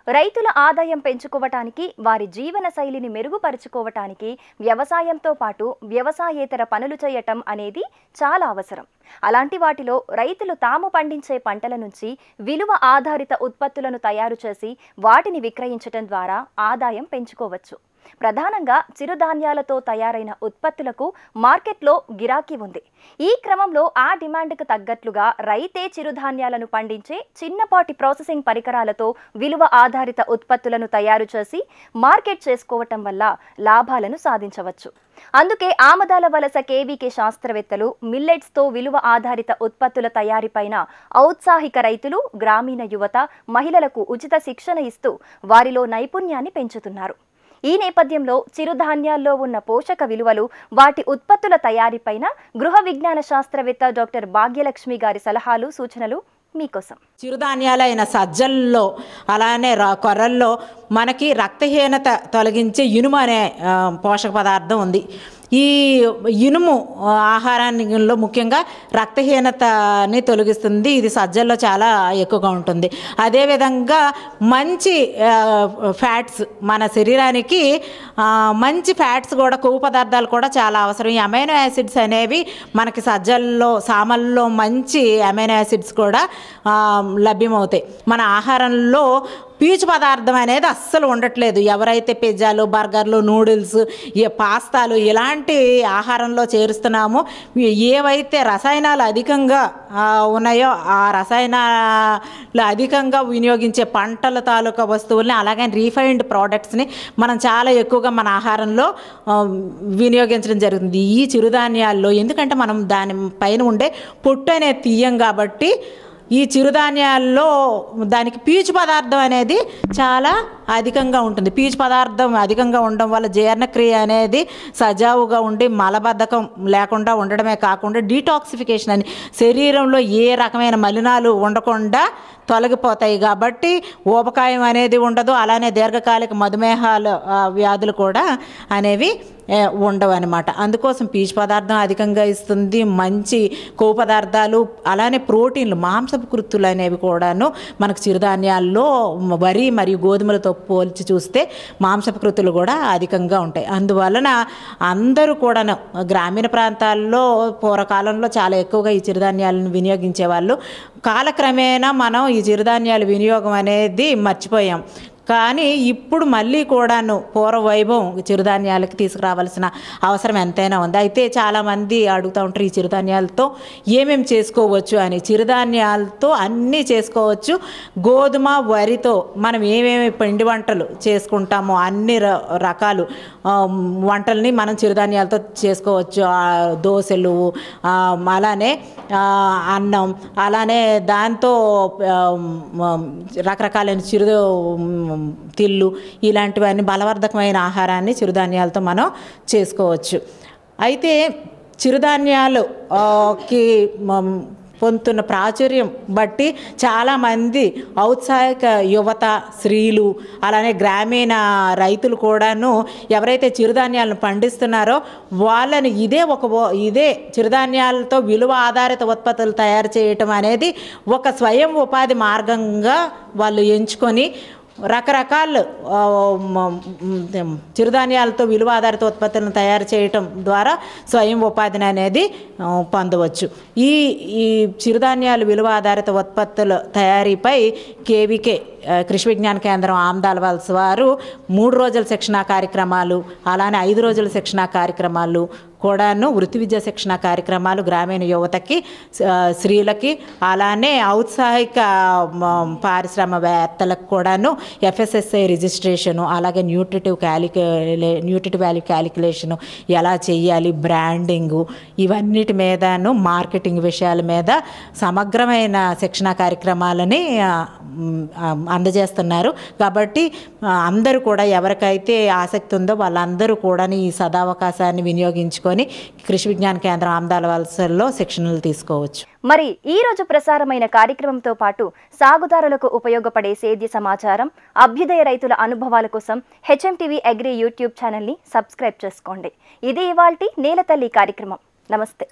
రైతుల ఆదాయం పెంచుకోవటానికి, వారి జీవన శైలిని మెరుగుపరుచుకోవటానికి వ్యవసాయంతో పాటు వ్యవసాయేతర పనులు చేయటం అనేది చాలా అవసరం. అలాంటి వాటిలో రైతులు తాము పండించే పంటల నుంచి విలువ ఆధారిత ఉత్పత్తులను తయారు చేసి వాటిని విక్రయించటం ద్వారా ఆదాయం పెంచుకోవచ్చు. ప్రధానంగా చిరుధాన్యాలతో తయారైన ఉత్పత్తులకు మార్కెట్లో గిరాకీ ఉంది. ఈ క్రమంలో ఆ డిమాండ్కు తగ్గట్లుగా రైతే చిరుధాన్యాలను పండించే చిన్నపాటి ప్రాసెసింగ్ పరికరాలతో విలువ ఆధారిత ఉత్పత్తులను తయారు చేసి మార్కెట్ చేసుకోవటం వల్ల లాభాలను సాధించవచ్చు. అందుకే ఆమదాల వలస కేవీకే శాస్త్రవేత్తలు మిల్లెట్స్తో విలువ ఆధారిత ఉత్పత్తుల తయారీపైన ఔత్సాహిక రైతులు, గ్రామీణ యువత, మహిళలకు ఉచిత శిక్షణ ఇస్తూ వారిలో నైపుణ్యాన్ని పెంచుతున్నారు. ఈ నేపథ్యంలో చిరుధాన్యాల్లో ఉన్న పోషక విలువలు, వాటి ఉత్పత్తుల తయారీపైన గృహ విజ్ఞాన శాస్త్రవేత్త డాక్టర్ భాగ్యలక్ష్మి గారి సలహాలు, సూచనలు మీకోసం. చిరుధాన్యాలైన సజ్జల్లో అలానే కొర్రల్లో మనకి రక్తహీనత తొలగించే ఇనుము అనే పోషక పదార్థం ఉంది. ఈ ఇనుము ఆహారాల్లో ముఖ్యంగా రక్తహీనతని తొలగిస్తుంది. ఇది సజ్జల్లో చాలా ఎక్కువగా ఉంటుంది. అదేవిధంగా మంచి ఫ్యాట్స్, మన శరీరానికి మంచి ఫ్యాట్స్ కూడా, కొవ్వు పదార్థాలు కూడా చాలా అవసరం. ఈ అమైనో యాసిడ్స్ అనేవి మనకి సజ్జల్లో, సామల్లో మంచి అమైనో యాసిడ్స్ కూడా లభ్యమవుతాయి. మన ఆహారంలో పీచు పదార్థం అనేది అస్సలు ఉండట్లేదు. ఎవరైతే పిజ్జాలు, బర్గర్లు, నూడిల్స్, పాస్తాలు ఇలాంటి ఆహారంలో చేరుస్తున్నామో, ఏవైతే రసాయనాలు అధికంగా ఉన్నాయో ఆ రసాయనాలు అధికంగా వినియోగించే పంటల తాలూకా వస్తువుల్ని, అలాగే రీఫైన్డ్ ప్రోడక్ట్స్ని మనం చాలా ఎక్కువగా మన ఆహారంలో వినియోగించడం జరుగుతుంది. ఈ చిరుధాన్యాల్లో ఎందుకంటే మనం దాని పైన ఉండే పొట్టు అనేది తీయం కాబట్టి ఈ చిరుధాన్యాల్లో దానికి పీచు పదార్థం అనేది చాలా అధికంగా ఉంటుంది. పీచు పదార్థం అధికంగా ఉండడం వల్ల జీర్ణక్రియ అనేది సజావుగా ఉండి మలబద్ధకం లేకుండా ఉండడమే కాకుండా డీటాక్సిఫికేషన్ అని శరీరంలో ఏ రకమైన మలినాలు ఉండకుండా తొలగిపోతాయి. కాబట్టి ఊబకాయం అనేది ఉండదు. అలానే దీర్ఘకాలిక మధుమేహాల వ్యాధులు కూడా అనేవి ఉండవు అనమాట. అందుకోసం పీచు పదార్థం అధికంగా ఇస్తుంది. మంచి కొవ్వు పదార్థాలు, అలానే ప్రోటీన్లు, మాంసపు కృత్తులు అనేవి కూడాను మనకు చిరుధాన్యాల్లో వరి మరియు గోధుమలతో పోల్చి చూస్తే మాంసపు కృత్తులు కూడా అధికంగా ఉంటాయి. అందువలన అందరూ కూడాను గ్రామీణ ప్రాంతాల్లో పూర్వకాలంలో చాలా ఎక్కువగా ఈ చిరుధాన్యాలను వినియోగించే వాళ్ళు. కాలక్రమేణా మనం ఈ చిరుధాన్యాల వినియోగం అనేది మర్చిపోయాం. కానీ ఇప్పుడు మళ్ళీ కూడాను పూర్వ వైభవం చిరుధాన్యాలకి తీసుకురావాల్సిన అవసరం ఎంతైనా ఉంది. అయితే చాలామంది అడుగుతూ ఉంటారు, ఈ చిరుధాన్యాలతో ఏమేమి చేసుకోవచ్చు అని. చిరుధాన్యాలతో అన్నీ చేసుకోవచ్చు. గోధుమ, వరితో మనం ఏమేమి పిండి వంటలు చేసుకుంటామో అన్ని రకాలు వంటల్ని మనం చిరుధాన్యాలతో చేసుకోవచ్చు. దోశలు, అలానే అన్నం, అలానే దాంతో రకరకాలైన తిల్లు, ఇలాంటివన్నీ బలవర్ధకమైన ఆహారాన్ని చిరుధాన్యాలతో మనం చేసుకోవచ్చు. అయితే చిరుధాన్యాలుకి పొందుతున్న ప్రాచుర్యం బట్టి చాలామంది ఔత్సాహిక యువత, స్త్రీలు, అలానే గ్రామీణ రైతులు కూడాను ఎవరైతే చిరుధాన్యాలను పండిస్తున్నారో వాళ్ళని ఇదే చిరుధాన్యాలతో విలువ ఆధారిత ఉత్పత్తులు తయారు చేయటం అనేది ఒక స్వయం ఉపాధి మార్గంగా వాళ్ళు ఎంచుకొని రకరకాల చిరుధాన్యాలతో విలువ ఆధారిత ఉత్పత్తులను తయారు చేయటం ద్వారా స్వయం ఉపాధిని అనేది పొందవచ్చు. ఈ చిరుధాన్యాలు విలువ ఆధారిత ఉత్పత్తుల తయారీపై కేవీకే కృషి విజ్ఞాన కేంద్రం ఆమదాల వలస వారు 3 రోజుల శిక్షణా కార్యక్రమాలు, అలానే 5 రోజుల శిక్షణా కార్యక్రమాలు కూడాను, వృత్తి విద్యా శిక్షణ కార్యక్రమాలు గ్రామీణ యువతకి, స్త్రీలకి, అలానే ఔత్సాహిక పారిశ్రామికవేత్తలకు కూడాను ఎఫ్ఎస్ఎస్ఐ రిజిస్ట్రేషను, అలాగే న్యూట్రిటివ్ వాల్యూ క్యాలిక్యులేషను ఎలా చేయాలి, బ్రాండింగు, ఇవన్నిటి మీదను మార్కెటింగ్ విషయాల మీద సమగ్రమైన శిక్షణా కార్యక్రమాలని అందజేస్తున్నారు. కాబట్టి అందరూ కూడా ఎవరికైతే ఆసక్తి ఉందో వాళ్ళందరూ కూడా ఈ సదావకాశాన్ని వినియోగించుకొని కృషి విజ్ఞాన కేంద్రం ఆమదాల వలసల్లో శిక్షణలు తీసుకోవచ్చు. మరి ఈ రోజు ప్రసారమైన కార్యక్రమంతో పాటు సాగుదారులకు ఉపయోగపడే సేద్య సమాచారం, అభ్యుదయ రైతుల అనుభవాల కోసం హెచ్ఎంటీవీ అగ్రి యూట్యూబ్ ఛానల్ని సబ్స్క్రైబ్ చేసుకోండి. ఇది ఇవాల్టి నేలతల్లి కార్యక్రమం. నమస్తే.